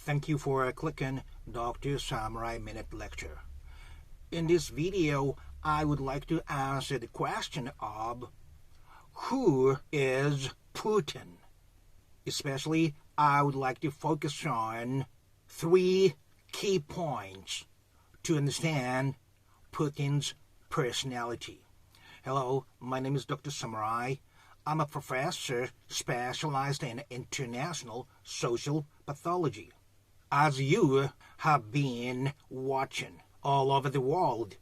Thank you for clicking Dr. Samurai Minute Lecture. In this video, I would like to answer the question of who is Putin? Especially, I would like to focus on 3 key points to understand Putin's personality. Hello, my name is Dr. Samurai. I'm a professor specialized in international social pathology. As you have been watching all over the world,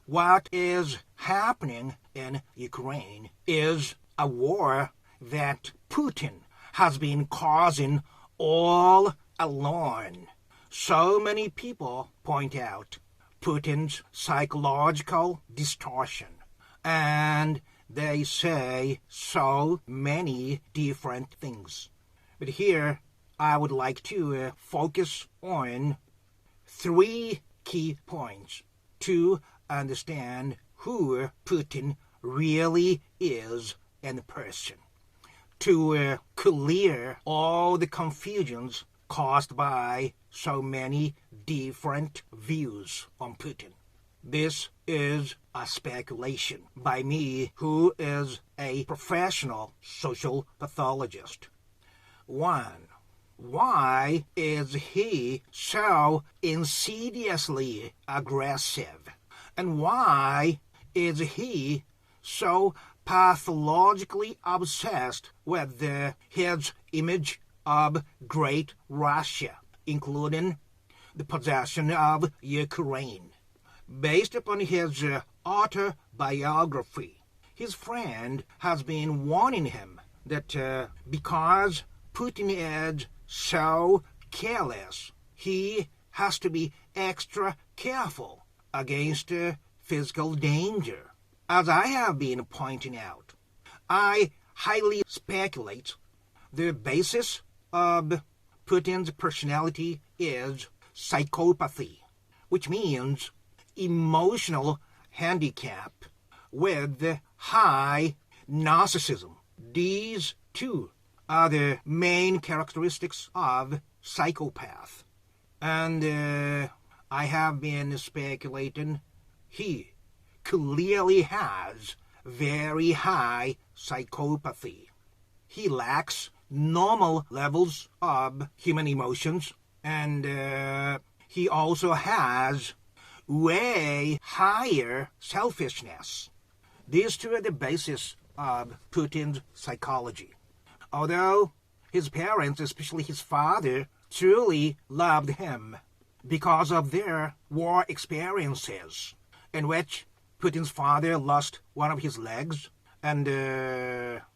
what is happening in Ukraine is a war that Putin has been causing all along. So many people point out Putin's psychological distortion, and they say so many different things. But here, I would like to focus on 3 key points to understand who Putin really is in person, to clear all the confusions caused by so many different views on Putin. This is a speculation by me, who is a professional social pathologist. 1. Why is he so insidiously aggressive? And why is he so pathologically obsessed with his image of Great Russia, including the possession of Ukraine? Based upon his autobiography, his friend has been warning him that because Putin is so careless, he has to be extra careful against physical danger. As I have been pointing out, I highly speculate the basis of Putin's personality is psychopathy, which means emotional handicap with high narcissism. These 2 are the main characteristics of psychopath. And I have been speculating he clearly has very high psychopathy. He lacks normal levels of human emotions, and he also has way higher selfishness. These 2 are the basis of Putin's psychology. Although his parents, especially his father, truly loved him because of their war experiences, in which Putin's father lost one of his legs, and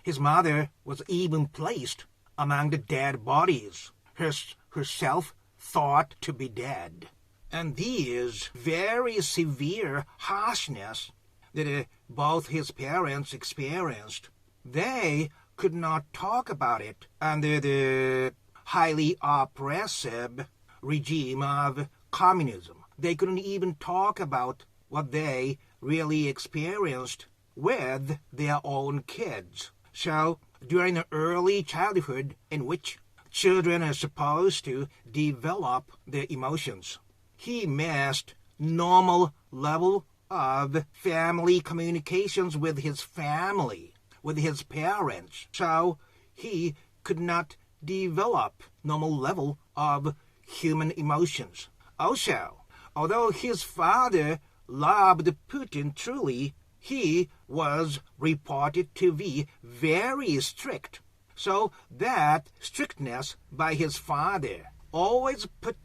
his mother was even placed among the dead bodies, herself thought to be dead. And these very severe harshness that both his parents experienced, they could not talk about it under the highly oppressive regime of communism. They couldn't even talk about what they really experienced with their own kids. So, during the early childhood, in which children are supposed to develop their emotions, he missed normal level of family communications with his family, with his parents. So he could not develop normal level of human emotions. Also, although his father loved Putin truly, he was reported to be very strict. So that strictness by his father always put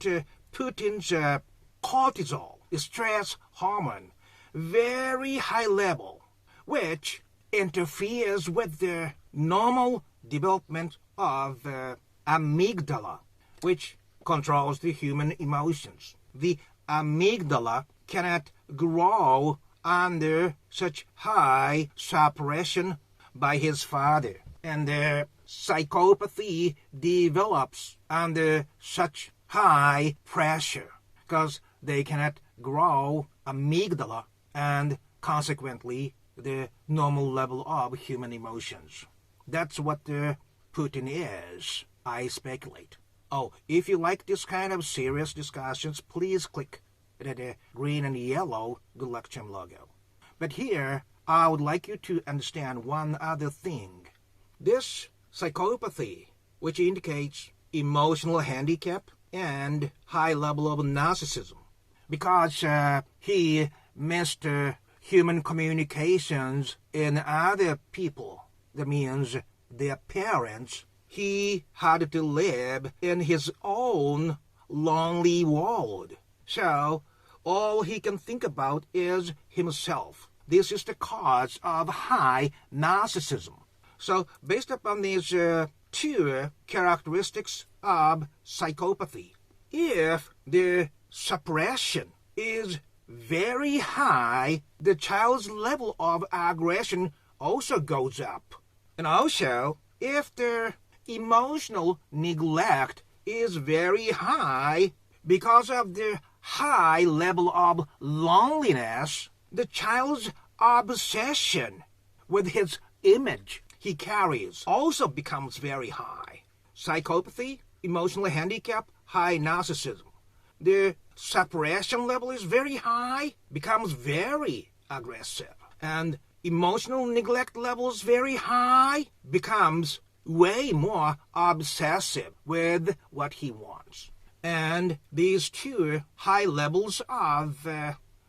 Putin's cortisol, the stress hormone, very high level, which interferes with the normal development of amygdala, which controls the human emotions. The amygdala cannot grow under such high suppression by his father, and psychopathy develops under such high pressure because they cannot grow amygdala and consequently the normal level of human emotions. That's what Putin is, I speculate. Oh, if you like this kind of serious discussions, please click the green and yellow Good Luck Charm logo. But here, I would like you to understand one other thing. This psychopathy, which indicates emotional handicap and high level of narcissism, because he missed human communications in other people. That means their parents. He had to live in his own lonely world. So all he can think about is himself. This is the cause of high narcissism. So based upon these two characteristics of psychopathy, if the suppression is very high, the child's level of aggression also goes up. And also, if the emotional neglect is very high because of the high level of loneliness, the child's obsession with his image he carries also becomes very high. Psychopathy, emotional handicap, high narcissism. The separation level is very high, becomes very aggressive. And emotional neglect levels very high, becomes way more obsessive with what he wants. And these two high levels of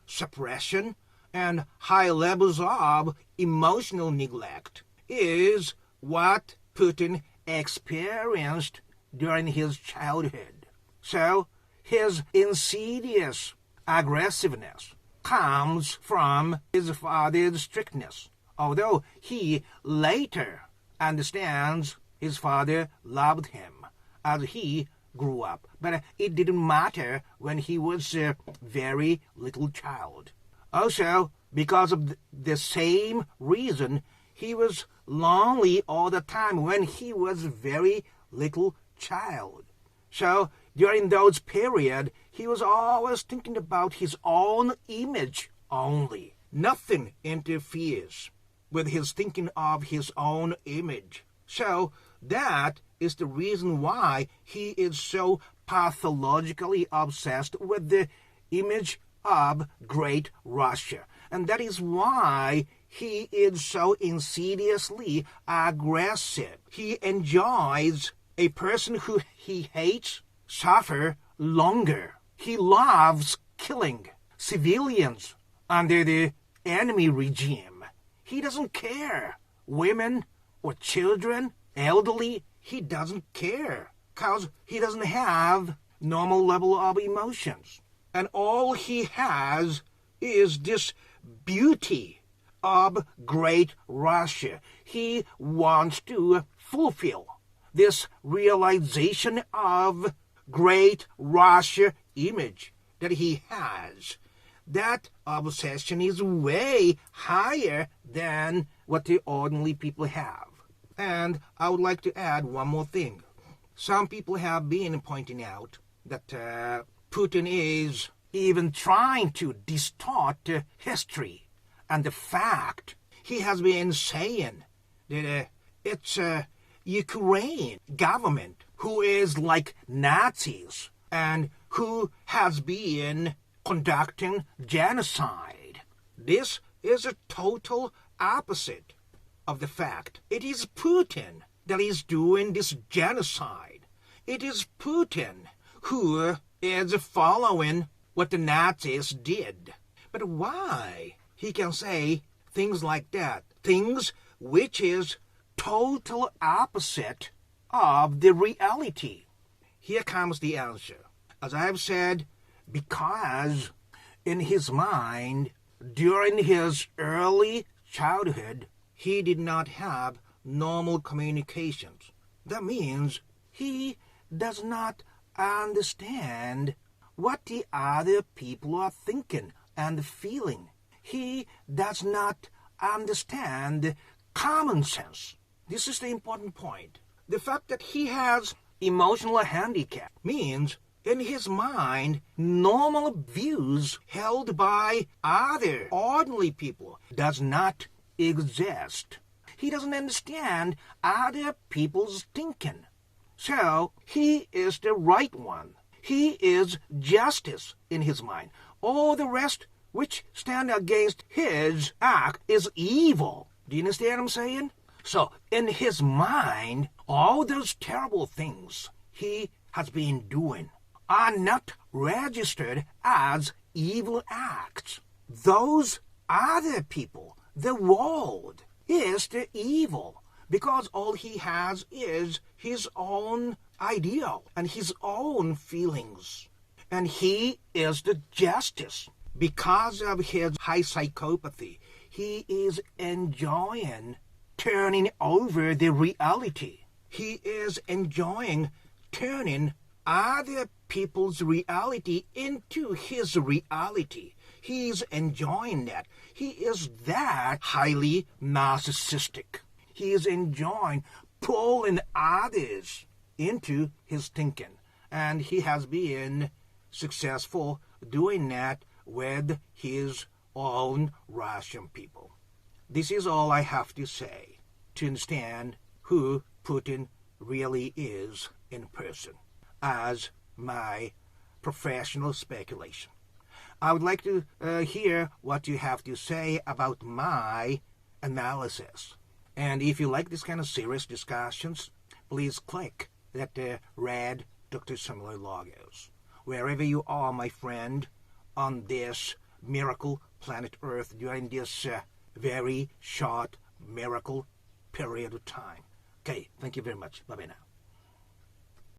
suppression and high levels of emotional neglect is what Putin experienced during his childhood. So his insidious aggressiveness comes from his father's strictness, although he later understands his father loved him as he grew up. But it didn't matter when he was a very little child. Also, because of the same reason, he was lonely all the time when he was a very little child. So during those periods, he was always thinking about his own image only. Nothing interferes with his thinking of his own image. So that is the reason why he is so pathologically obsessed with the image of Great Russia. And that is why he is so insidiously aggressive. He enjoys a person who he hates suffer longer. He loves killing civilians under the enemy regime. He doesn't care. Women or children, elderly, he doesn't care because he doesn't have normal level of emotions. And all he has is this beauty of Great Russia. He wants to fulfill this realization of Great Russia image that he has. That obsession is way higher than what the ordinary people have. And I would like to add one more thing. Some people have been pointing out that Putin is even trying to distort history and the fact. He has been saying that it's Ukraine government who is like Nazis and who has been conducting genocide. This is a total opposite of the fact. It is Putin that is doing this genocide. It is Putin who is following what the Nazis did. But why he can say things like that? Things which is total opposite of the reality. Here comes the answer. As I have said, because in his mind, during his early childhood, he did not have normal communications. That means he does not understand what the other people are thinking and feeling. He does not understand common sense. This is the important point. The fact that he has emotional handicap means in his mind, normal views held by other ordinary people does not exist. He doesn't understand other people's thinking. So he is the right one. He is justice in his mind. All the rest which stand against his act is evil. Do you understand what I'm saying? So in his mind, all those terrible things he has been doing are not registered as evil acts. Those other people, the world, is the evil, because all he has is his own ideal and his own feelings. And he is the justice. Because of his high psychopathy, he is enjoying turning over the reality. He is enjoying turning other people's reality into his reality. He's enjoying that. He is that highly narcissistic. He is enjoying pulling others into his thinking. And he has been successful doing that with his own Russian people. This is all I have to say to understand who Putin really is in person, as my professional speculation. I would like to hear what you have to say about my analysis. And if you like this kind of serious discussions, please click that red Dr. Similar logos. Wherever you are, my friend, on this miracle planet Earth during this very short miracle period of time. Okay, thank you very much. Bye-bye now.